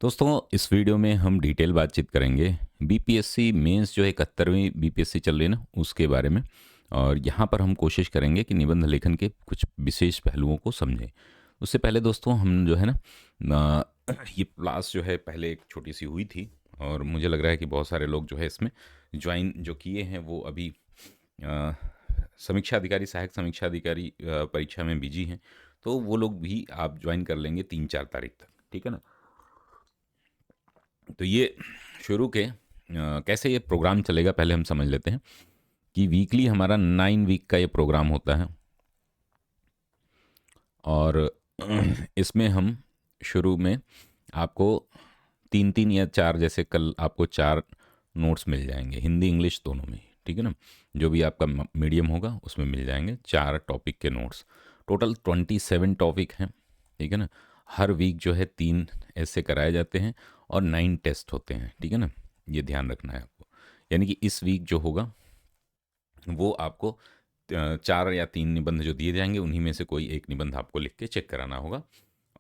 दोस्तों इस वीडियो में हम डिटेल बातचीत करेंगे बीपीएससी मेंस जो 71वीं बीपीएससी चल रही है ना उसके बारे में। और यहाँ पर हम कोशिश करेंगे कि निबंध लेखन के कुछ विशेष पहलुओं को समझें। उससे पहले दोस्तों हम जो है ना ये क्लास जो है पहले एक छोटी सी हुई थी और मुझे लग रहा है कि बहुत सारे लोग जो है इसमें ज्वाइन जो किए हैं वो अभी अ, समीक्षा अधिकारी सहायक समीक्षा अधिकारी परीक्षा में बिजी हैं। तो वो लोग भी आप ज्वाइन कर लेंगे 3-4 तारीख तक, ठीक है ना। तो ये शुरू के कैसे ये प्रोग्राम चलेगा पहले हम समझ लेते हैं कि वीकली हमारा 9 वीक का ये प्रोग्राम होता है। और इसमें हम शुरू में आपको 3-3 या 4, जैसे कल आपको 4 नोट्स मिल जाएंगे हिंदी इंग्लिश दोनों में, ठीक है ना। जो भी आपका मीडियम होगा उसमें मिल जाएंगे 4 टॉपिक के नोट्स। टोटल 27 टॉपिक हैं, ठीक है ना। हर वीक जो है 3 ऐसे कराए जाते हैं और 9 टेस्ट होते हैं, ठीक है ना। ये ध्यान रखना है आपको। यानी कि इस वीक जो होगा वो आपको 4 या 3 निबंध जो दिए जाएंगे उन्हीं में से कोई एक निबंध आपको लिख के चेक कराना होगा।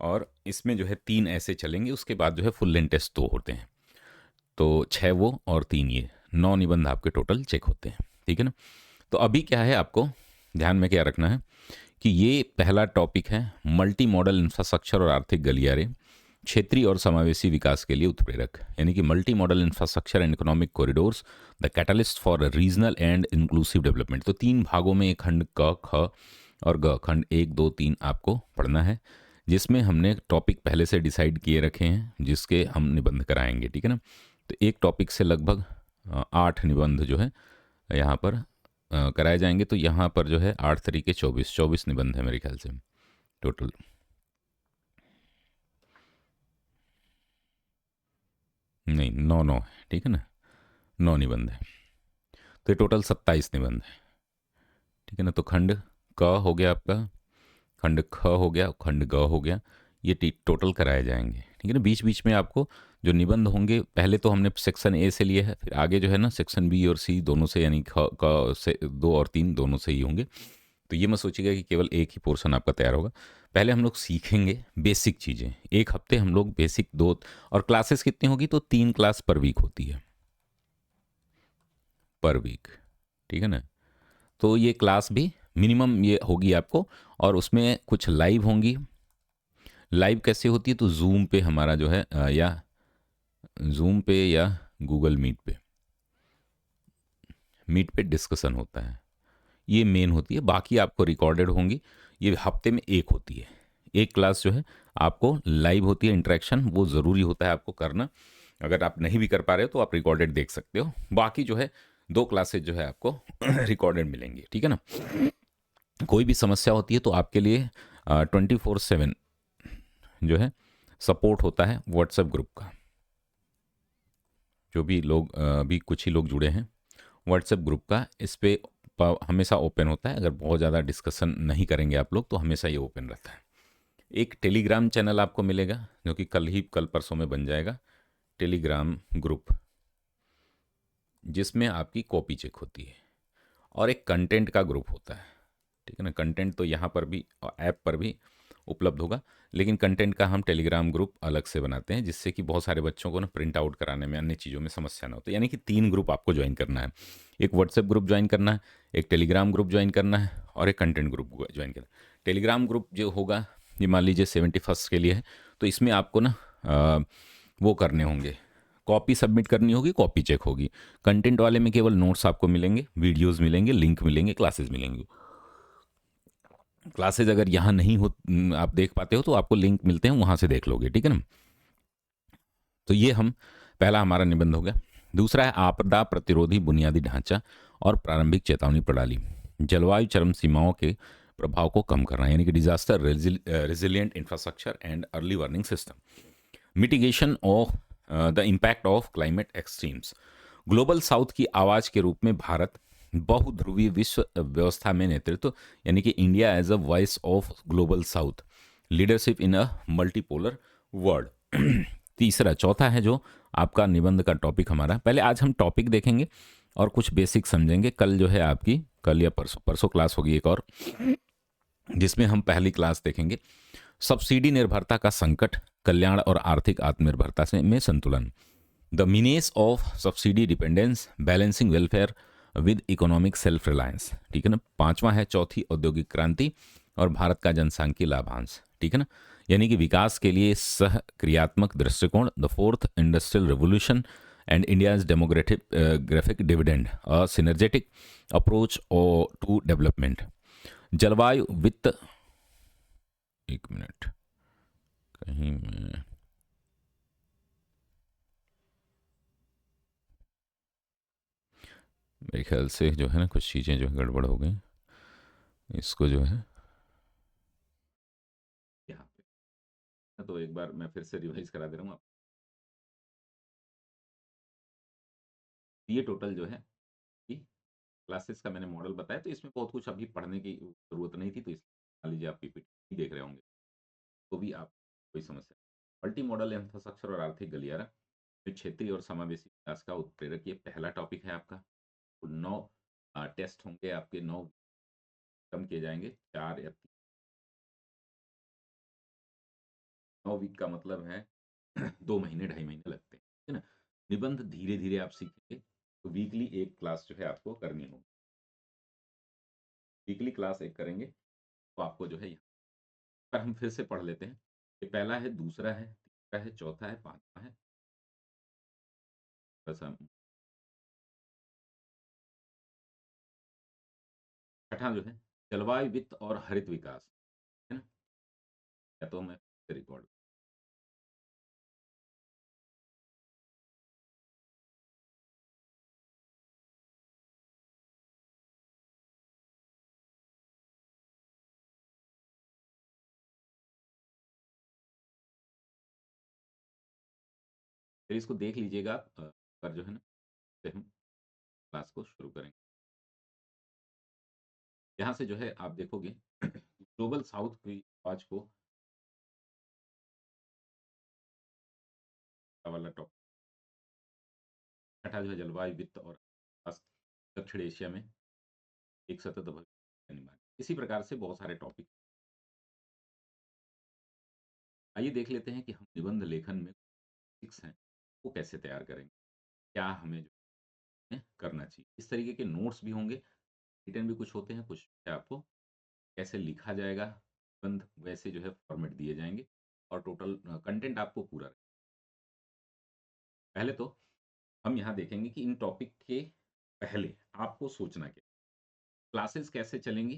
और इसमें जो है 3 ऐसे चलेंगे, उसके बाद जो है फुल लेंथ टेस्ट 2 होते हैं। तो 6 वो और 3 ये 9 निबंध आपके टोटल चेक होते हैं, ठीक है ना। तो अभी क्या है आपको ध्यान में क्या रखना है कि ये पहला टॉपिक है मल्टी मॉडल इंफ्रास्ट्रक्चर और आर्थिक गलियारे क्षेत्रीय और समावेशी विकास के लिए उत्प्रेरक। यानी कि multi modal infrastructure and economic corridors the catalyst for regional and inclusive development. तो 3 भागों में एक खंड क ख और ग, खंड 1 2 3 आपको पढ़ना है, जिसमें हमने टॉपिक पहले से डिसाइड किए रखे हैं जिसके हम निबंध कराएंगे, ठीक है ना। तो एक टॉपिक से लगभग 8 निबंध जो है यहाँ पर कराए जाएंगे। तो यहाँ पर जो है 8 तरीके 24 निबंध है मेरे ख्याल से टोटल। नहीं, 9 9 है, ठीक है ना। 9 निबंध है, तो ये टोटल 27 निबंध है, ठीक है ना। तो खंड क हो गया आपका, खंड ख हो गया, खंड ग हो गया, ये टोटल कराए जाएंगे, ठीक है ना। बीच बीच में आपको जो निबंध होंगे पहले तो हमने सेक्शन ए से लिए है, फिर आगे जो है ना सेक्शन बी और सी दोनों से, यानी ख क से 2 और 3 दोनों से ही होंगे। तो ये मत सोचिएगा कि केवल एक ही पोर्शन आपका तैयार होगा। पहले हम लोग सीखेंगे बेसिक चीज़ें, एक हफ्ते हम लोग बेसिक 2, और क्लासेस कितनी होगी तो 3 क्लास पर वीक होती है, पर वीक, ठीक है ना। तो ये क्लास भी मिनिमम ये होगी आपको, और उसमें कुछ लाइव होंगी। लाइव कैसे होती है तो जूम पे हमारा जो है या जूम पे या गूगल मीट पे डिस्कशन होता है, ये मेन होती है। बाकी आपको रिकॉर्डेड होंगी, ये हफ्ते में एक होती है। एक क्लास जो है आपको लाइव होती है, इंटरेक्शन वो ज़रूरी होता है आपको करना। अगर आप नहीं भी कर पा रहे हो तो आप रिकॉर्डेड देख सकते हो। बाकी जो है 2 क्लासेज जो है आपको रिकॉर्डेड मिलेंगी, ठीक है ना। कोई भी समस्या होती है तो आपके लिए 24/7 जो है सपोर्ट होता है व्हाट्सएप ग्रुप का। जो भी लोग अभी कुछ ही लोग जुड़े हैं व्हाट्सएप ग्रुप का, इस पे हमेशा ओपन होता है। अगर बहुत ज़्यादा डिस्कशन नहीं करेंगे आप लोग तो हमेशा ये ओपन रहता है। एक टेलीग्राम चैनल आपको मिलेगा जो कि कल परसों में बन जाएगा, टेलीग्राम ग्रुप, जिसमें आपकी कॉपी चेक होती है। और एक कंटेंट का ग्रुप होता है, ठीक है ना। कंटेंट तो यहाँ पर भी ऐप पर भी उपलब्ध होगा, लेकिन कंटेंट का हम टेलीग्राम ग्रुप अलग से बनाते हैं, जिससे कि बहुत सारे बच्चों को ना प्रिंट आउट कराने में अन्य चीज़ों में समस्या ना हो। तो यानी कि 3 ग्रुप आपको ज्वाइन करना है, एक व्हाट्सएप ग्रुप ज्वाइन करना है, एक टेलीग्राम ग्रुप ज्वाइन करना है, और एक कंटेंट ग्रुप ज्वाइन करना है। टेलीग्राम ग्रुप जो होगा ये मान लीजिए 71st के लिए है, तो इसमें आपको ना वो करने होंगे, कॉपी सबमिट करनी होगी, कॉपी चेक होगी। कंटेंट वाले में केवल नोट्स आपको मिलेंगे, वीडियोस मिलेंगे, लिंक मिलेंगे, क्लासेस मिलेंगी। क्लासेज अगर यहाँ नहीं हो आप देख पाते हो तो आपको लिंक मिलते हैं, वहाँ से देख लोगे, ठीक है ना। तो ये हम पहला हमारा निबंध हो गया। दूसरा है आपदा प्रतिरोधी बुनियादी ढांचा और प्रारंभिक चेतावनी प्रणाली, जलवायु चरम सीमाओं के प्रभाव को कम करना, यानी कि disaster resilient infrastructure and early warning system, mitigation of the impact of climate extremes. Global south की आवाज़ के रूप में भारत बहुध्रुवीय विश्व व्यवस्था में नेतृत्व, यानी कि India as a voice of global south, leadership in a multipolar world. तीसरा चौथा है जो आपका निबंध का टॉपिक हमारा, पहले आज हम टॉपिक देखेंगे और कुछ बेसिक समझेंगे। कल जो है आपकी, कल या परसों क्लास होगी एक और, जिसमें हम पहली क्लास देखेंगे सब्सिडी निर्भरता का संकट, कल्याण और आर्थिक आत्मनिर्भरता से में संतुलन। The menace of subsidy dependence, balancing welfare with economic self reliance, ठीक है ना। पांचवा है चौथी औद्योगिक क्रांति और भारत का जनसांख्यिकीय लाभांश, ठीक है ना। यानी कि विकास के लिए सह क्रियात्मक दृष्टिकोण, the fourth industrial revolution and India's demographic graphic dividend, a synergetic approach to development. जलवायु वित्त, एक मिनट, कहीं मैं मेरे ख्याल से जो है ना कुछ चीज़ें जो है गड़बड़ हो गई, इसको जो है यहाँ पे तो एक बार मैं फिर से रिवाइज करा दे रहा हूँ। ये टोटल जो है कि क्लासेस का मैंने मॉडल बताया, तो इसमें बहुत कुछ अभी पढ़ने की ज़रूरत नहीं थी, तो इस मान लीजिए आप पीपीटी देख रहे होंगे तो भी आप कोई समस्या। मल्टी मॉडल इंफ्रास्ट्रक्चर और आर्थिक गलियारा, जो क्षेत्रीय और समावेशी विकास का उत्प्रेरक, ये पहला टॉपिक है आपका। तो 9 टेस्ट होंगे आपके, 9 कम किए जाएंगे, 4 या 9 वीक का मतलब है 2 महीने 2.5 महीने लगते हैं, है ना। निबंध धीरे धीरे आप सीखेंगे, तो वीकली एक क्लास जो है आपको करनी होगी। वीकली क्लास एक करेंगे तो आपको जो है यहाँ पर हम फिर से पढ़ लेते हैं। ये पहला है, दूसरा है, तीसरा है, चौथा है, पांचवा है, बस हम छठा जो है जलवायु वित्त और हरित विकास, है ना। या तो मैं रिकॉर्ड, फिर इसको देख लीजिएगा पर जो है ना से हम क्लास को शुरू करेंगे। यहाँ से जो है आप देखोगे ग्लोबल साउथ की आवाज को वाला टॉपिक, छठा जो है जलवायु वित्त और दक्षिण एशिया में एक सतत भविष्य अनिवार्य। इसी प्रकार से बहुत सारे टॉपिक। आइए देख लेते हैं कि हम निबंध लेखन में टॉपिक्स हैं वो कैसे तैयार करेंगे, क्या हमें जो है करना चाहिए। इस तरीके के नोट्स भी होंगे, रिटर्न भी कुछ होते हैं, कुछ आपको कैसे लिखा जाएगा निबंध वैसे जो है फॉर्मेट दिए जाएंगे और टोटल कंटेंट आपको पूरा रहेगा। पहले तो हम यहाँ देखेंगे कि इन टॉपिक के पहले आपको सोचना क्या, क्लासेस कैसे चलेंगी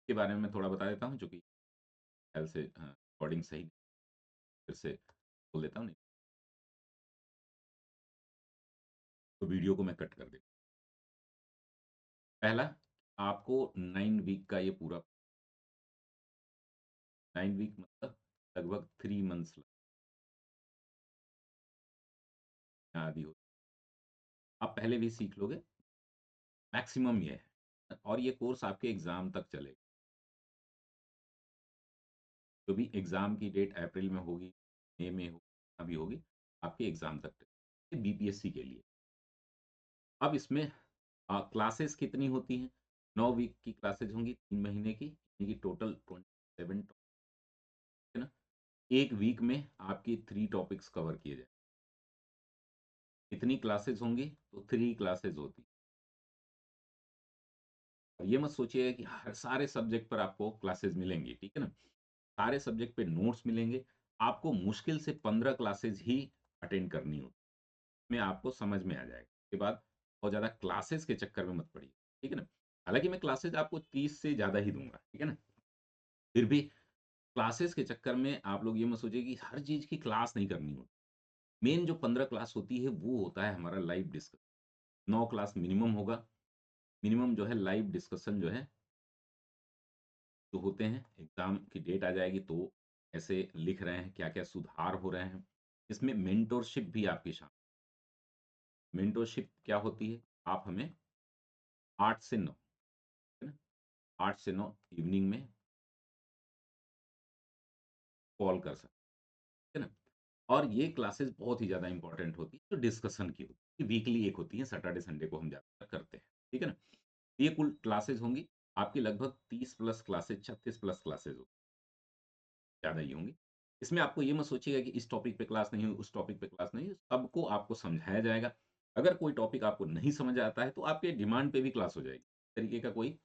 के बारे में मैं थोड़ा बता देता हूँ, जो कि ख्याल से रिकॉर्डिंग सही फिर से बोल देता हूँ, नहीं तो वीडियो को मैं कट कर देता। पहला, आपको 9 वीक का ये पूरा 9 वीक मतलब लगभग 3 मंथ्स आदि हो, आप पहले भी सीख लोगे, मैक्सिमम ये है। और ये कोर्स आपके एग्जाम तक चलेगा, जो भी एग्जाम की डेट अप्रैल में होगी, मई में होगी, अभी होगी, आपके एग्जाम तक बीपीएससी के लिए। अब इसमें क्लासेस कितनी होती हैं, 9 वीक की क्लासेज होंगी, 3 महीने की, यानी कि टोटल 27, है ना। एक वीक में आपकी 3 टॉपिक्स कवर किए जाए, इतनी क्लासेस होंगी तो 3 क्लासेस होती। और ये मत सोचिएगा कि हर सारे सब्जेक्ट पर आपको क्लासेस मिलेंगी, ठीक है ना। सारे सब्जेक्ट पे नोट्स मिलेंगे, आपको मुश्किल से 15 क्लासेस ही अटेंड करनी होती, में आपको समझ में आ जाएगा। उसके बाद बहुत ज़्यादा क्लासेस के चक्कर में मत पड़िए, ठीक है ना। हालांकि मैं क्लासेस आपको 30 से ज़्यादा ही दूंगा, ठीक है ना। फिर भी क्लासेस के चक्कर में आप लोग ये मत सोचिए कि हर चीज़ की क्लास नहीं करनी होती। मेन जो 15 क्लास होती है वो होता है हमारा लाइव डिस्कशन। 9 क्लास मिनिमम होगा, मिनिमम जो है लाइव डिस्कशन जो है जो होते हैं, एग्जाम की डेट आ जाएगी तो ऐसे लिख रहे हैं, क्या क्या सुधार हो रहे हैं। इसमें मेंटोरशिप भी आपकी शामिल। मेंटोरशिप क्या होती है, आप हमें 8 से 9, है ना, 8 से 9 इवनिंग में कॉल कर सकते हैं, है ना। और ये क्लासेस बहुत ही ज़्यादा इंपॉर्टेंट होती है, जो डिस्कशन की होती है, वीकली एक होती है, सैटरडे संडे को हम ज़्यादातर करते हैं, ठीक है ना। ये कुल क्लासेस होंगी, आपकी लगभग 30 प्लस क्लासेज, 36 प्लस क्लासेज हो, ज़्यादा ही होंगी। इसमें आपको ये मत सोचिएगा कि इस टॉपिक पे क्लास नहीं हुई, उस टॉपिक पे क्लास नहीं हुई, सबको आपको समझाया जाएगा। अगर कोई टॉपिक आपको नहीं समझ आता है, तो आपके डिमांड पे भी क्लास हो जाएगी। इस तरीके का कोई,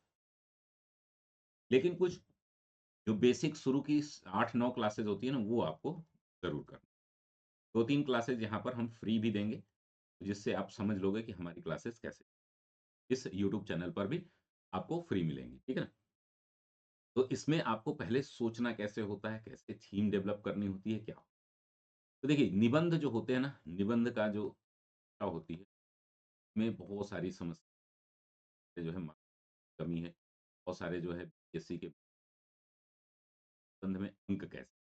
लेकिन कुछ जो बेसिक शुरू की 8-9 क्लासेज होती है ना, वो आपको ज़रूर करनी। 2-3 क्लासेज यहाँ पर हम फ्री भी देंगे, जिससे आप समझ लोगे कि हमारी क्लासेस कैसे, इस यूट्यूब चैनल पर भी आपको फ्री मिलेंगी, ठीक है ना? तो इसमें आपको पहले सोचना कैसे होता है, कैसे थीम डेवलप करनी होती है, क्या? तो देखिए, निबंध जो होते हैं ना, निबंध का जो क्या होती है, में बहुत सारी समस्या जो है, कमी है। बहुत सारे जो है बीपीएससी के निबंध में अंक कैसे,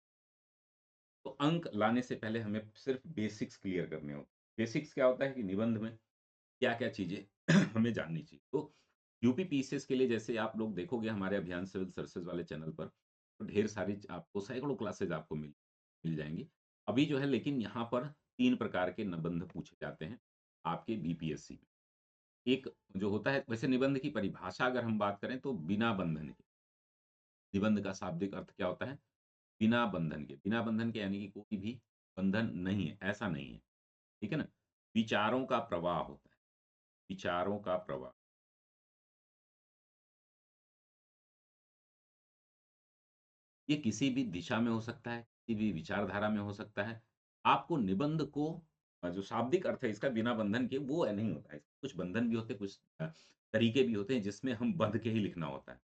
तो अंक लाने से पहले हमें सिर्फ बेसिक्स क्लियर करने होते हैं। बेसिक्स क्या होता है कि निबंध में क्या-क्या चीज़ें हमें जाननी चाहिए। तो यूपी पीसीएस के लिए जैसे आप लोग देखोगे हमारे अभियान सिविल सर्विसेज वाले चैनल पर, तो ढेर सारी आपको सैकड़ों क्लासेज़ आपको मिल मिल जाएँगी। अभी जो है लेकिन यहाँ पर 3 प्रकार के निबंध पूछे जाते हैं आपके बीपीएससी में। एक जो होता है, वैसे निबंध की परिभाषा अगर हम बात करें तो बिना बंधन के। निबंध का शाब्दिक अर्थ क्या होता है? बिना बंधन के। बिना बंधन के यानी कि कोई भी बंधन नहीं है, ऐसा नहीं है। ठीक है ना? विचारों का प्रवाह होता है, विचारों का प्रवाह। ये किसी भी दिशा में हो सकता है, किसी भी विचारधारा में हो सकता है। आपको निबंध को जो शाब्दिक अर्थ है इसका बिना बंधन के वो नहीं होता है। कुछ बंधन भी होते हैं, कुछ तरीके भी होते हैं जिसमें हम बंध के ही लिखना होता है।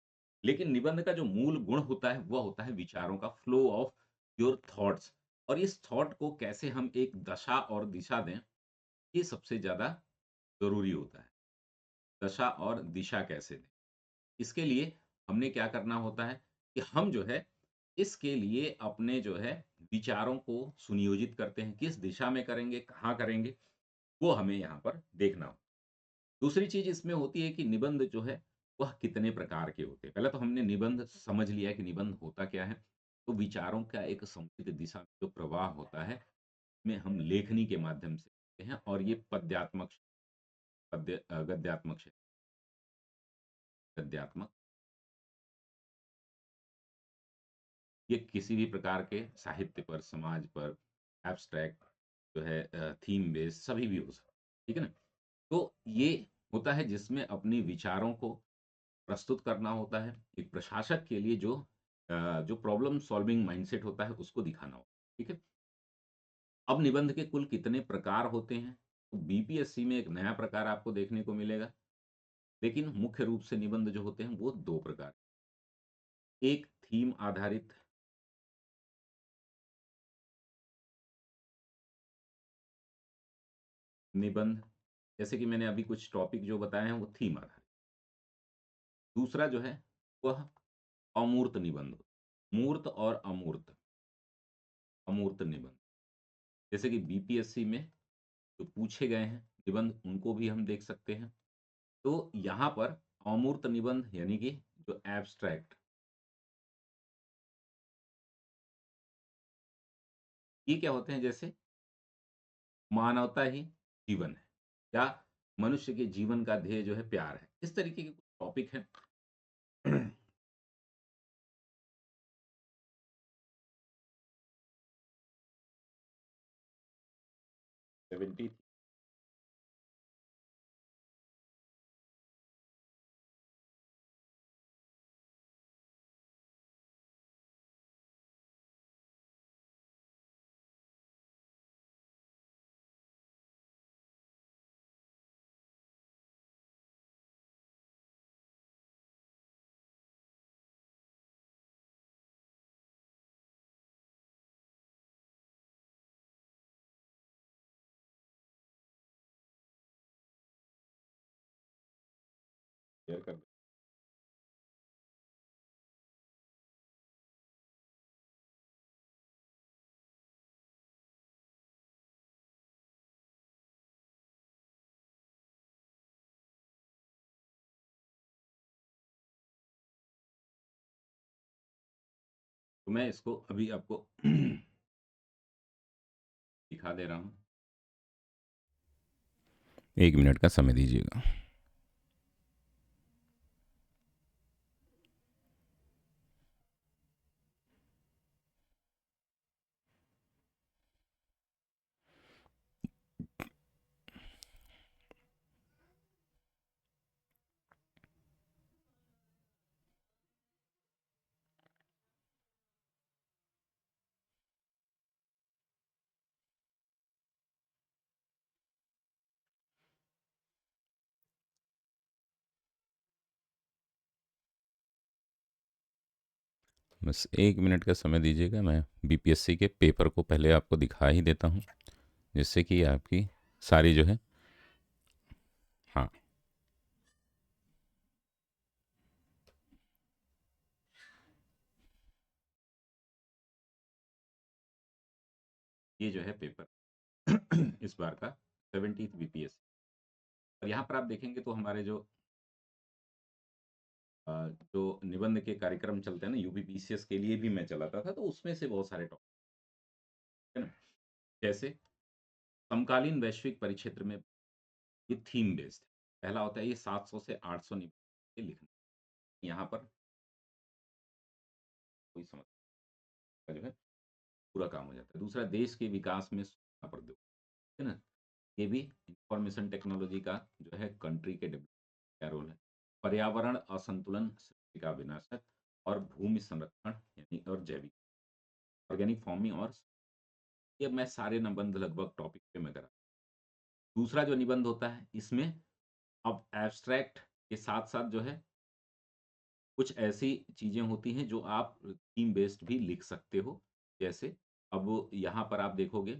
लेकिन निबंध का जो मूल गुण होता है, वह होता है विचारों का फ्लो ऑफ योर थॉट्स, और इस थॉट को कैसे हम एक दशा और दिशा दें, ये सबसे ज़्यादा ज़रूरी होता है। दशा और दिशा कैसे दें? इसके लिए हमने क्या करना होता है कि हम जो है इसके लिए अपने जो है विचारों को सुनियोजित करते हैं। किस दिशा में करेंगे, कहाँ करेंगे, वो हमें यहाँ पर देखना हो। दूसरी चीज़ इसमें होती है कि निबंध जो है वह कितने प्रकार के होते हैं। पहले तो हमने निबंध समझ लिया कि निबंध होता क्या है। तो विचारों का एक समुचित दिशा में जो प्रवाह होता है, में हम लेखनी के माध्यम से करते हैं, और ये गद्यात्मक गद्यात्मक ये किसी भी प्रकार के साहित्य पर, समाज पर, एब्स्ट्रैक्ट जो है थीम बेस्ड सभी भी हो सकते हैं, ठीक है ना? तो ये होता है जिसमें अपनी विचारों को प्रस्तुत करना होता है। एक प्रशासक के लिए जो प्रॉब्लम सॉल्विंग माइंडसेट होता है उसको दिखाना होता है, ठीक है? अब निबंध के कुल कितने प्रकार होते हैं? तो बीपीएससी में एक नया प्रकार आपको देखने को मिलेगा, लेकिन मुख्य रूप से निबंध जो होते हैं वो 2 प्रकार। एक थीम आधारित निबंध, जैसे कि मैंने अभी कुछ टॉपिक जो बताए हैं वो थीम आधारित। दूसरा जो है वह अमूर्त निबंध, मूर्त और अमूर्त, अमूर्त निबंध। जैसे कि बीपीएससी में जो पूछे गए हैं निबंध उनको भी हम देख सकते हैं। तो यहाँ पर अमूर्त निबंध यानी कि जो एब्स्ट्रैक्ट, ये क्या होते हैं, जैसे मानवता ही जीवन है, या मनुष्य के जीवन का ध्येय जो है प्यार है। इस तरीके के कुछ टॉपिक हैं। 70। शेयर कर दो। तो मैं इसको अभी आपको दिखा दे रहा हूँ। 1 मिनट का समय दीजिएगा। बस 1 मिनट का समय दीजिएगा, मैं बीपीएससी के पेपर को पहले आपको दिखा ही देता हूँ, जिससे कि आपकी सारी जो है, हाँ, ये जो है पेपर इस बार का 70th बीपीएससी। और यहाँ पर आप देखेंगे तो हमारे अ, जो निबंध के कार्यक्रम चलते हैं ना, यूपी पीसीएस के लिए भी मैं चलाता था, तो उसमें से बहुत सारे टॉपिक है ना, जैसे समकालीन वैश्विक परिक्षेत्र में, ये थीम बेस्ड है। पहला होता है ये 700 से 800 निबंध के लिखना, यहाँ पर कोई समस्या जो है पूरा काम हो जाता है। दूसरा, देश के विकास में सूचना प्रौद्योगिकी, है ना, ये भी इंफॉर्मेशन टेक्नोलॉजी का जो है कंट्री के डेवलपमेंट का रोल है। पर्यावरण असंतुलन, सृष्टि का विनाशक, और भूमि संरक्षण यानी और जैविक, ऑर्गेनिक फार्मिंग, और ये मैं सारे निबंध लगभग टॉपिक पे मैं करा। दूसरा जो निबंध होता है इसमें अब एब्स्ट्रैक्ट के साथ साथ जो है कुछ ऐसी चीजें होती हैं जो आप थीम बेस्ड भी लिख सकते हो। जैसे अब यहाँ पर आप देखोगे,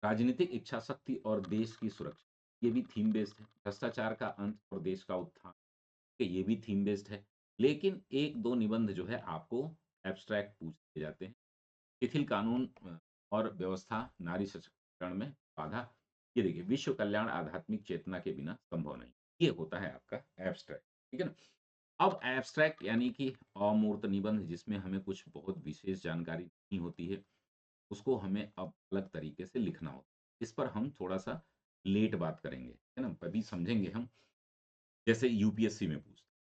राजनीतिक इच्छा शक्ति और देश की सुरक्षा, ये भी थीम बेस्ड है। भ्रष्टाचार का अंत और देश का उत्थान, ये भी थीम बेस्ड है। लेकिन एक दो निबंध जो है आपको एब्स्ट्रैक्ट पूछ दिए जाते हैं। शिथिल कानून और व्यवस्था, नारी सशक्तिकरण में बाधा, ये देखिए, विश्व कल्याण आध्यात्मिक चेतना के बिना संभव नहीं, ये होता है आपका एब्स्ट्रैक्ट। ठीक है ना। अब एब्स्ट्रैक्ट यानी कि अमूर्त निबंध, जिसमें हमें कुछ बहुत विशेष जानकारी नहीं होती है, उसको हमें अब अलग तरीके से लिखना होता है। इस पर हम थोड़ा सा लेट बात करेंगे, है ना, तभी समझेंगे हम। जैसे यूपीएससी में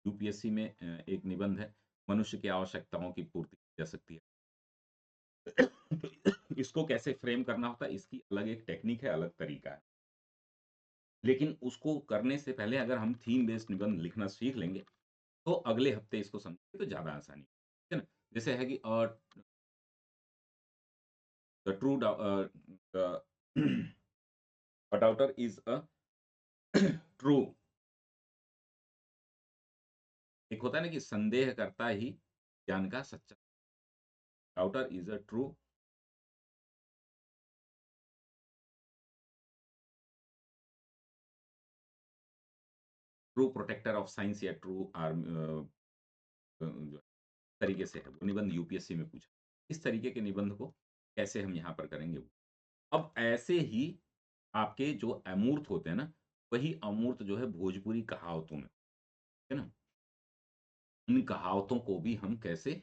यूपीएससी में एक निबंध है, मनुष्य की आवश्यकताओं की पूर्ति की जा सकती है। तो इसको कैसे फ्रेम करना होता है, इसकी अलग एक टेक्निक है, अलग तरीका है। लेकिन उसको करने से पहले अगर हम थीम बेस्ड निबंध लिखना सीख लेंगे, तो अगले हफ्ते इसको समझेंगे तो ज्यादा आसानी, ठीक है ना। जैसे है कि the true daughter is a true, एक होता है ना कि संदेह करता ही ज्ञान का सच्चा, doubter is a true, true protector of science, या ट्रू आर्म, जो तरीके से है वो निबंध यूपीएससी में पूछा। इस तरीके के निबंध को कैसे हम यहाँ पर करेंगे। अब ऐसे ही आपके जो अमूर्त होते हैं ना, वही अमूर्त जो है भोजपुरी कहावतों में, है ना, इन कहावतों को भी हम कैसे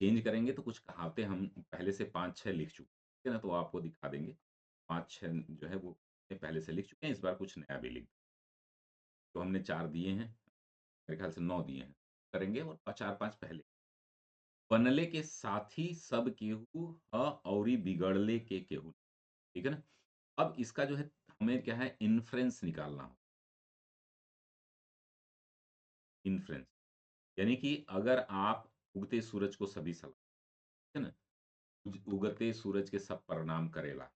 चेंज करेंगे। तो कुछ कहावतें हम पहले से 5-6 लिख चुके हैं ना, तो आपको दिखा देंगे। 5-6 जो है वो पहले से लिख चुके हैं, इस बार कुछ नया भी लिख, तो हमने 4 दिए हैं, मेरे ख्याल से 9 दिए हैं, करेंगे, और 4-5 पहले। बनले के साथी सब केहू ह औरी बिगड़ले के केहू, ठीक है ना। अब इसका जो है हमें क्या है, इन्फ्रेंस निकालना हो। इन्फ्रेंस यानी कि अगर आप उगते सूरज को सभी सलाम, है ना, उगते सूरज के सब प्रणाम करेला,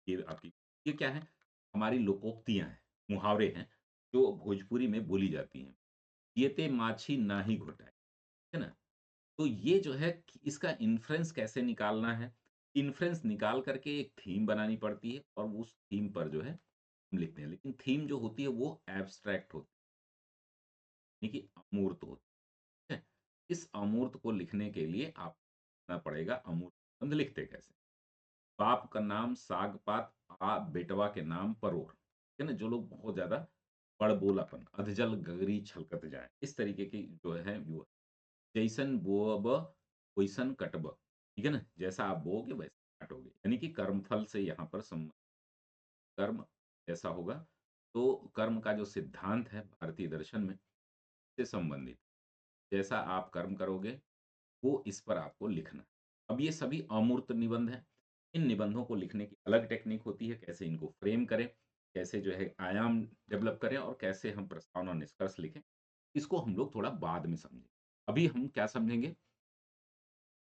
ये आपकी, ये क्या है, हमारी लोकोक्तियां हैं, मुहावरे हैं, जो भोजपुरी में बोली जाती हैं। ये ते माछी ना ही घोटाए, है ना। तो ये जो है कि इसका इन्फ्रेंस कैसे निकालना है, इन्फ्रेंस निकाल करके एक थीम बनानी पड़ती है, और उस थीम पर जो है हम लिखते हैं। लेकिन थीम जो होती है वो एब्स्ट्रैक्ट होती है, यानी कि अमूर्त होती है। इस अमूर्त को लिखने के लिए आप करना पड़ेगा अमूर्त निबंध लिखते कैसे। बाप का नाम साग पात, आ बेटवा के नाम परोर, है ना, जो लोग बहुत ज्यादा बड़बोलापन, अधजल गगरी छलकत जाए, इस तरीके की जो है वो, जैसन बोअब वैसन कटब, ठीक है ना, जैसा आप बोओगे वैसा काटोगे, यानी कि कर्मफल से यहाँ पर कर्म ऐसा होगा। तो कर्म का जो सिद्धांत है भारतीय दर्शन में से संबंधित, जैसा आप कर्म करोगे वो इस पर आपको लिखना है। अब ये सभी अमूर्त निबंध हैं। इन निबंधों को लिखने की अलग टेक्निक होती है, कैसे इनको फ्रेम करें, कैसे जो है आयाम डेवलप करें, और कैसे हम प्रस्तावना और निष्कर्ष लिखें, इसको हम लोग थोड़ा बाद में समझेंगे। अभी हम क्या समझेंगे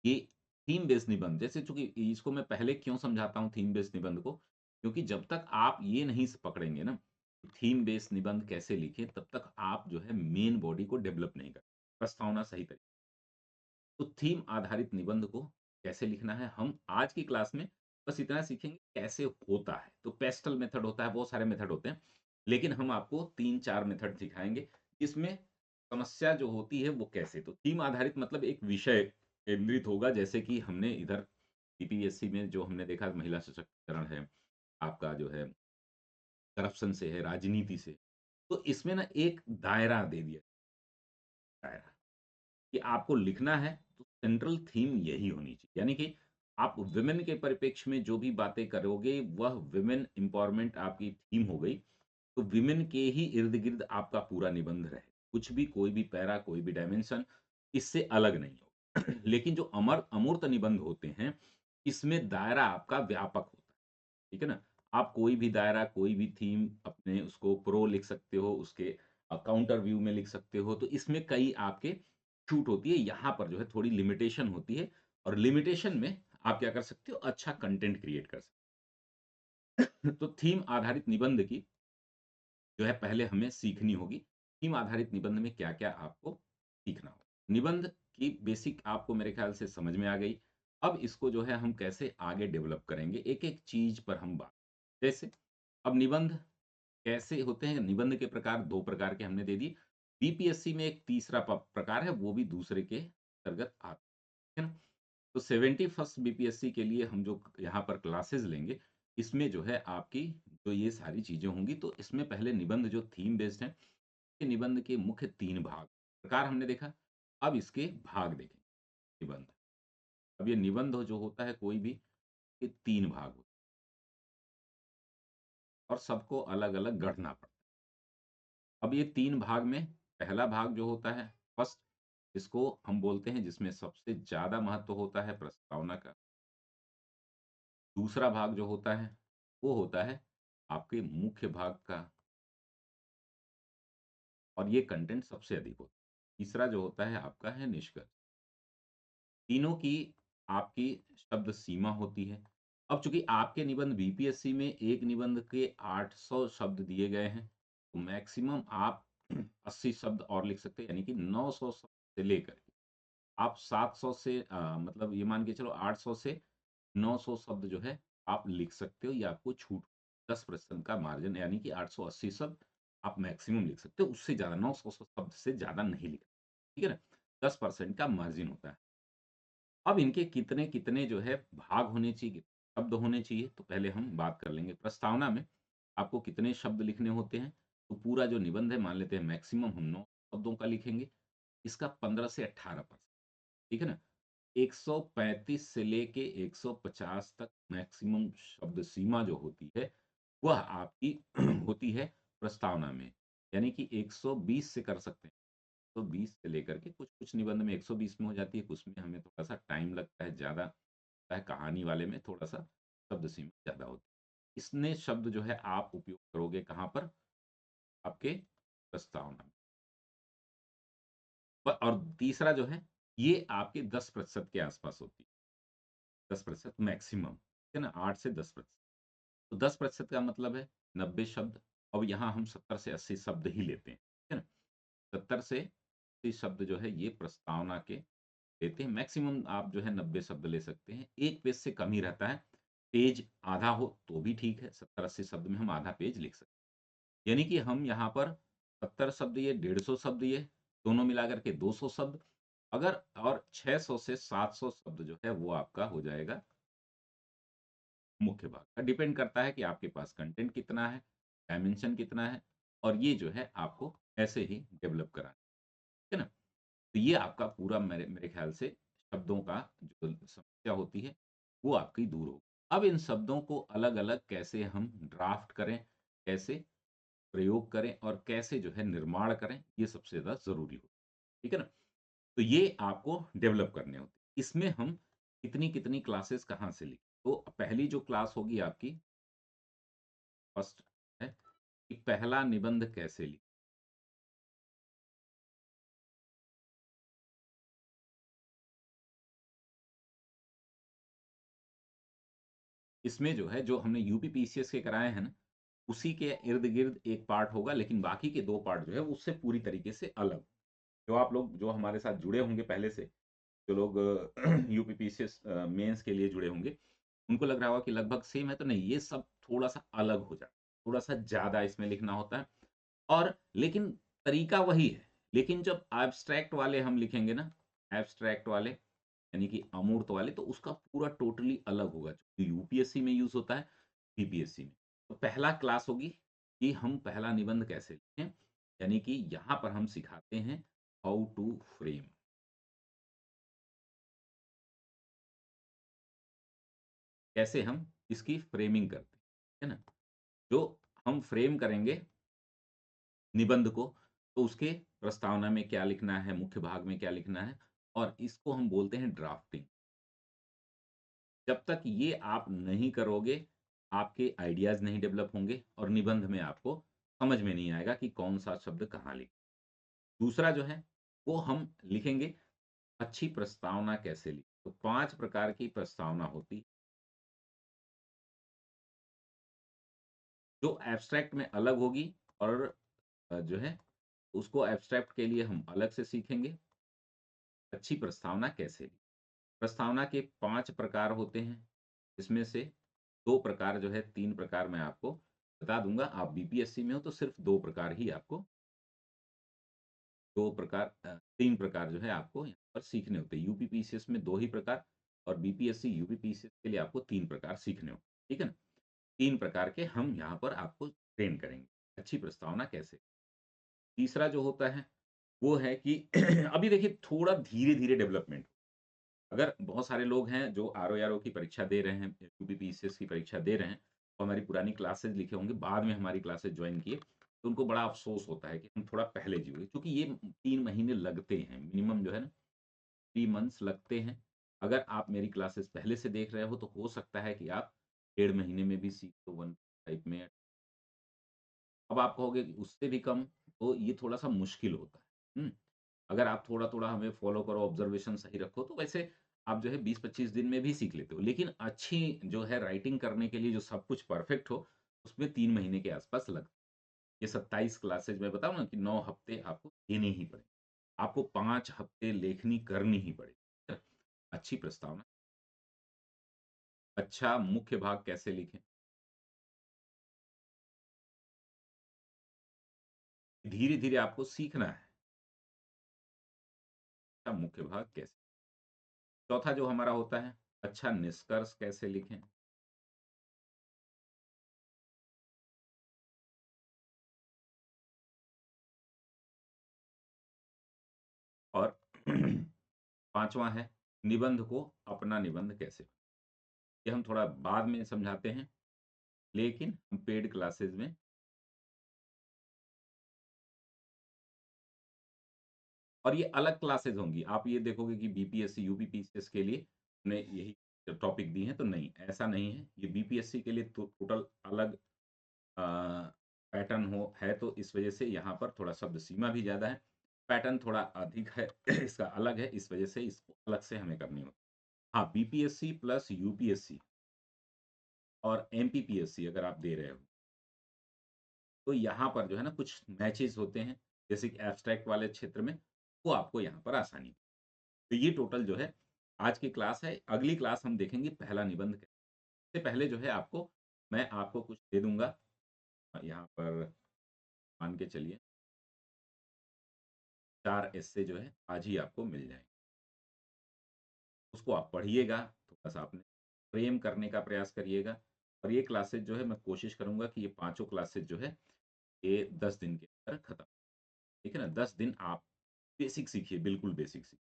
कि थीम बेस्ड निबंध, जैसे चूंकि इसको मैं पहले क्यों समझाता हूँ थीम बेस्ड निबंध को, क्योंकि जब तक आप ये नहीं पकड़ेंगे ना थीम बेस्ड निबंध कैसे लिखें, तब तक आप जो है मेन बॉडी को डेवलप नहीं कर, प्रस्तावना सही तरीके। तो थीम आधारित निबंध को कैसे लिखना है, हम आज की क्लास में बस इतना सीखेंगे कैसे होता है। तो पेस्टल मेथड होता है, बहुत सारे मेथड होते हैं, लेकिन हम आपको 3-4 मेथड सिखाएँगे, जिसमें समस्या जो होती है वो कैसे। तो थीम आधारित मतलब एक विषय केंद्रित होगा, जैसे कि हमने इधर यूपीएससी में जो हमने देखा महिला सशक्तिकरण है, आपका जो है करप्शन से है, राजनीति से। तो इसमें ना एक दायरा दे दिया, दायरा कि आपको लिखना है तो सेंट्रल थीम यही होनी चाहिए। यानी कि आप वुमेन के परिप्रेक्ष्य में जो भी बातें करोगे वह वुमेन एम्पावरमेंट आपकी थीम हो गई। तो वुमेन के ही इर्द-गिर्द आपका पूरा निबंध रहे। कुछ भी कोई भी पैरा, कोई भी डायमेंशन इससे अलग नहीं हो। लेकिन जो अमूर्त निबंध होते हैं, इसमें दायरा आपका व्यापक होता है। ठीक है ना? आप कोई भी दायरा, कोई भी थीम अपने उसको प्रो लिख सकते हो, उसके काउंटर व्यू में लिख सकते हो। तो इसमें कई आपके छूट होती है, यहाँ पर जो है थोड़ी लिमिटेशन होती है और लिमिटेशन में आप क्या कर सकते हो, अच्छा कंटेंट क्रिएट कर सकते हो। तो थीम आधारित निबंध की जो है पहले हमें सीखनी होगी। थीम आधारित निबंध में क्या-क्या आपको सीखना होगा। निबंध की बेसिक आपको मेरे ख्याल से समझ में आ गई। अब इसको जो है हम कैसे आगे डेवलप करेंगे, एक-एक चीज़ पर हम बात जैसे अब निबंध कैसे होते हैं, निबंध के प्रकार 2 प्रकार के हमने दे दिए। बीपीएससी में एक तीसरा प्रकार है, वो भी दूसरे के अंतर्गत आता है ना? तो 71st बीपीएससी के लिए हम जो यहाँ पर क्लासेस लेंगे, इसमें जो है आपकी जो ये सारी चीज़ें होंगी, तो इसमें पहले निबंध जो थीम बेस्ड है, ये निबंध के मुख्य 3 भाग प्रकार हमने देखा। अब इसके भाग देखें निबंध। अब ये निबंध जो होता है कोई भी, ये 3 भाग होते हैं और सबको अलग-अलग गढ़ना पड़ता है। अब ये 3 भाग में पहला भाग जो होता है फर्स्ट, इसको हम बोलते हैं जिसमें सबसे ज़्यादा महत्व होता है प्रस्तावना का। दूसरा भाग जो होता है, वो होता है आपके मुख्य भाग का और ये कंटेंट सबसे अधिक होता है। तीसरा जो होता है आपका है निष्कर्ष। तीनों की आपकी शब्द सीमा होती है। अब चूँकि आपके निबंध बीपीएससी में एक निबंध के 800 शब्द दिए गए हैं, तो मैक्सिमम आप 80 शब्द और लिख सकते हैं, यानी कि 900 शब्द से लेकर के आप 700 से मतलब ये मान के चलो 800 से 900 शब्द जो है आप लिख सकते हो, ये आपको छूट 10% का मार्जिन, यानी कि 880 शब्द आप मैक्सिमम लिख सकते हो, उससे ज़्यादा 900 शब्द से ज़्यादा नहीं लिख, ठीक है ना? 10% का मार्जिन होता है। अब इनके कितने-कितने जो है भाग होने चाहिए, शब्द होने चाहिए, तो पहले हम बात कर लेंगे। प्रस्तावना में आपको कितने शब्द लिखने होते हैं, तो पूरा जो निबंध है मान लेते हैं मैक्सिमम हम 9 शब्दों का लिखेंगे। इसका 15 से 18%, ठीक है ना? 135 से लेके 150 तक मैक्सिमम शब्द सीमा जो होती है, वह आपकी होती है प्रस्तावना में। यानी कि 120 से कर सकते हैं। 120 से लेकर के कुछ-कुछ निबंध में 120 में हो जाती है, कुछ में हमें थोड़ा-सा टाइम लगता है, ज़्यादा लगता है, कहानी वाले में थोड़ा-सा शब्द सीमा ज़्यादा होती है। इतने शब्द जो है आप उपयोग करोगे कहाँ पर? आपके प्रस्तावना में। और तीसरा जो है, ये आपके 10% के आस-पास होती है। 10% मैक्सिमम, ठीक है ना? 8 से 10%। तो 10% का मतलब है 90 शब्द। अब यहाँ हम 70 से 80 शब्द ही लेते हैं, ठीक है ना? 70 से 80 शब्द जो है ये प्रस्तावना के लेते हैं। मैक्सिमम आप जो है 90 शब्द ले सकते हैं। 1 पेज से कम ही रहता है। पेज आधा हो तो भी ठीक है, 70-80 शब्द में हम आधा पेज लिख सकते हैं। यानी कि हम यहाँ पर 70 शब्द ये, 150 शब्द ये, दोनों मिलाकर के 200 शब्द, अगर और 600 से 700 शब्द जो है वो आपका हो जाएगा मुख्य भाग का। डिपेंड करता है कि आपके पास कंटेंट कितना है, डायमेंशन कितना है और ये जो है आपको ऐसे ही डेवलप कराना है। ठीक है ना? तो ये आपका पूरा मेरे मेरे ख्याल से शब्दों का जो समस्या होती है, वो आपकी दूर होगी। अब इन शब्दों को अलग-अलग कैसे हम ड्राफ्ट करें, कैसे प्रयोग करें और कैसे जो है निर्माण करें, ये सबसे ज़्यादा ज़रूरी होता है। ठीक है ना? तो ये आपको डेवलप करने होते हैं। इसमें हम कितनी-कितनी क्लासेस कहाँ से लें? तो पहली जो क्लास होगी आपकी फर्स्ट है कि पहला निबंध कैसे लिखें? इसमें जो है जो हमने यूपी पीसीएस के कराए हैं ना, उसी के इर्द-गिर्द एक पार्ट होगा, लेकिन बाकी के 2 पार्ट जो है वो उससे पूरी तरीके से अलग। जो आप लोग जो हमारे साथ जुड़े होंगे पहले से, जो लोग यूपीपीसीएस मेंस के लिए जुड़े होंगे, उनको लग रहा होगा कि लगभग सेम है, तो नहीं, ये सब थोड़ा-सा अलग हो जाता है, थोड़ा-सा ज़्यादा इसमें लिखना होता है और लेकिन तरीका वही है। लेकिन जब एब्स्ट्रैक्ट वाले हम लिखेंगे ना, एब्स्ट्रैक्ट वाले यानी कि अमूर्त वाले, तो उसका पूरा टोटली अलग होगा, जो यूपीएससी में यूज़ होता है, बीपीएससी में। तो पहला क्लास होगी कि हम पहला निबंध कैसे लिखें, यानी कि यहाँ पर हम सिखाते हैं हाउ टू फ्रेम, कैसे हम इसकी फ्रेमिंग करते हैं, है ना? जो हम फ्रेम करेंगे निबंध को, तो उसके प्रस्तावना में क्या लिखना है, मुख्य भाग में क्या लिखना है और इसको हम बोलते हैं ड्राफ्टिंग। जब तक ये आप नहीं करोगे, आपके आइडियाज़ नहीं डेवलप होंगे और निबंध में आपको समझ में नहीं आएगा कि कौन-सा शब्द कहाँ लिखें। दूसरा जो है, वो हम लिखेंगे अच्छी प्रस्तावना कैसे लिखें। तो 5 प्रकार की प्रस्तावना होती है, जो एब्स्ट्रैक्ट में अलग होगी और जो है उसको एब्स्ट्रैक्ट के लिए हम अलग से सीखेंगे, अच्छी प्रस्तावना कैसे लिखें। प्रस्तावना के 5 प्रकार होते हैं, इसमें से 2 प्रकार जो है 3 प्रकार मैं आपको बता दूँगा। आप बीपीएससी में हो तो सिर्फ़ 2 प्रकार ही आपको 2 प्रकार 3 प्रकार जो है आपको यहाँ पर सीखने होते हैं। यूपीपीसीएस में 2 ही प्रकार और बीपीएससी, यूपीपीसीएस के लिए आपको 3 प्रकार सीखने होते हैं, ठीक है ना? 3 प्रकार के हम यहाँ पर आपको ट्रेन करेंगे। अच्छी प्रस्तावना कैसे? तीसरा जो होता है, वो है कि अभी देखिए थोड़ा धीरे-धीरे डेवलपमेंट, अगर बहुत सारे लोग हैं जो आरओ की परीक्षा दे रहे हैं, यूपीपीसीएस की परीक्षा दे रहे हैं और हमारी पुरानी क्लासेस लिखे होंगे, बाद में हमारी क्लासेस जॉइन किए, तो उनको बड़ा अफ़सोस होता है कि हम थोड़ा पहले जुड़े क्योंकि ये 3 महीने लगते हैं, मिनिमम जो है ना 3 मंथ्स लगते हैं। अगर आप मेरी क्लासेस पहले से देख रहे हो तो हो सकता है कि आप डेढ़ महीने में भी सीख लो 1 टाइप में। अब आप कहोगे कि उससे भी कम, तो ये थोड़ा-सा मुश्किल होता है। अगर आप थोड़ा-थोड़ा हमें फ़ॉलो करो, ऑब्ज़र्वेशन सही रखो, तो वैसे आप जो है 20-25 दिन में भी सीख लेते हो। लेकिन अच्छी जो है राइटिंग करने के लिए जो सब कुछ परफ़ेक्ट हो, उसमें 3 महीने के आस-पास लगते हैं। ये 27 क्लासेज़ मैं बताऊँ ना कि 9 हफ़्ते आपको देने ही पड़ेंगे। आपको 5 हफ़्ते लेखनी करनी ही पड़ेगी। अच्छी प्रस्तावना, अच्छा मुख्य भाग कैसे लिखें, धीरे-धीरे आपको सीखना है, अच्छा मुख्य भाग कैसे। चौथा जो हमारा होता है, अच्छा निष्कर्ष कैसे लिखें और 5वां है निबंध को अपना निबंध कैसे। ये हम थोड़ा बाद में समझाते हैं, लेकिन हम पेड क्लासेस में और ये अलग क्लासेस होंगी। आप ये देखोगे कि बीपीएससी, यूपीपीसीएस के लिए हमने यही टॉपिक दिए हैं, तो नहीं, ऐसा नहीं है। ये बीपीएससी के लिए तो टोटल अलग अ, पैटर्न हो है, तो इस वजह से यहाँ पर थोड़ा शब्द सीमा भी ज़्यादा है। पैटर्न थोड़ा अधिक है, इसका अलग है, इस वजह से इसको अलग से हमें करनी होती है। हाँ, बीपीएससी प्लस यूपीएससी और एमपीपीएससी अगर आप दे रहे हो, तो यहाँ पर जो है ना कुछ मैचेज़ होते हैं, जैसे कि एब्स्ट्रैक्ट वाले क्षेत्र में, वो आपको यहाँ पर आसानी। तो ये टोटल जो है आज की क्लास है। अगली क्लास हम देखेंगे पहला निबंध इससे पहले जो है आपको मैं आपको कुछ दे दूँगा। यहाँ पर मान के चलिए 4 एस्से जो है आज ही आपको मिल जाएँगे। उसको आप पढ़िएगा, थोड़ा-सा आपने फ्रेम करने का प्रयास करिएगा और ये क्लासेस जो है मैं कोशिश करूँगा कि ये पाँचों क्लासेस जो है, ये 10 दिन के अंदर खत्म। ठीक है ना? 10 दिन आप बेसिक सीखिए, बिल्कुल बेसिक सीखिए।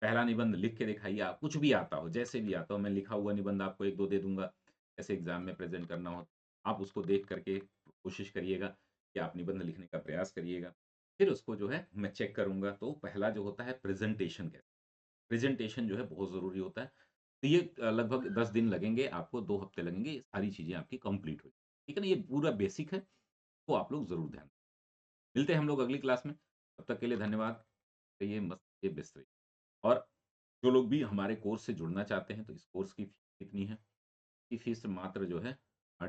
पहला निबंध लिख के दिखाइए, आप कुछ भी आता हो, जैसे भी आता हो, मैं लिखा हुआ निबंध आपको 1-2 दे दूँगा, ऐसे एग्ज़ाम में प्रेज़ेंट करना हो। आप उसको देख कर के कोशिश करिएगा कि आप निबंध लिखने का प्रयास करिएगा। फिर उसको जो है मैं चेक करूँगा, तो पहला जो होता है प्रेज़ेंटेशन का। प्रेज़ेंटेशन जो है बहुत ज़रूरी होता है। तो ये लगभग 10 दिन लगेंगे, आपको 2 हफ़्ते लगेंगे, ये सारी चीज़ें आपकी कंप्लीट हो जाएँगी। ठीक है ना? ये पूरा बेसिक है, तो आप लोग ज़रूर ध्यान मिलते हैं हम लोग अगली क्लास में। तब तक के लिए धन्यवाद। रहिए मस्त रहिए, व्यस्त रहिए और जो लोग भी हमारे कोर्स से जुड़ना चाहते हैं, तो इस कोर्स की फ़ीस कितनी है? इसकी फ़ीस मात्र जो है अ,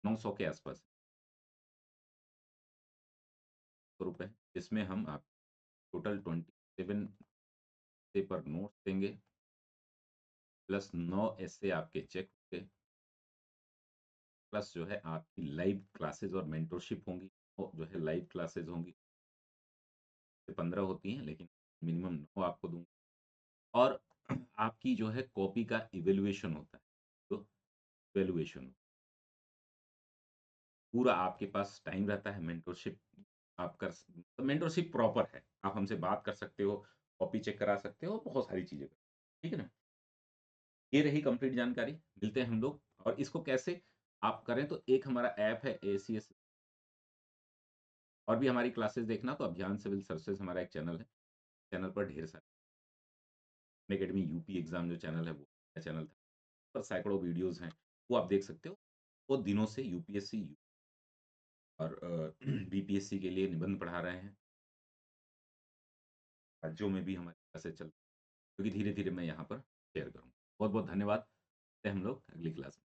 900 के आस-पास ₹100 इसमें हम आप टोटल 27 ऐसे पर नोट्स देंगे, प्लस 9 ऐसे आपके चेक होंगे, प्लस जो है आपकी लाइव क्लासेस और मेंटरशिप होंगी। वो जो है लाइव क्लासेस होंगी, 15 होती हैं लेकिन मिनिमम 9 आपको दूँगा। और आपकी जो है कॉपी का इवैल्यूएशन होता है, तो इवैल्यूएशन पूरा आपके पास टाइम रहता है। मेंटरशिप आप कर स मेंटरशिप प्रॉपर है। आप हमसे बात कर सकते हो, कॉपी चेक करा सकते हो, बहुत सारी चीज़ें। ठीक है ना? ये रही कंप्लीट जानकारी। मिलते हैं हम लोग। और इसको कैसे आप करें, तो एक हमारा ऐप है एसीएस। और भी हमारी क्लासेस देखना तो अभियान सिविल सर्विसेज हमारा एक चैनल है। चैनल पर ढेर सारे अकेडमी यूपी एग्ज़ाम जो चैनल है वो चैनल था। पर सैकड़ों वीडियोज़ हैं, वो आप देख सकते हो। वो दिनों से यूपीएससी और बीपीएससी के लिए निबंध पढ़ा रहे हैं। राज्यों में भी हमारी क्लासेस चल, क्योंकि धीरे-धीरे मैं यहाँ पर शेयर करूँगा। बहुत-बहुत धन्यवाद। मिलते हैं हम लोग अगली क्लास में।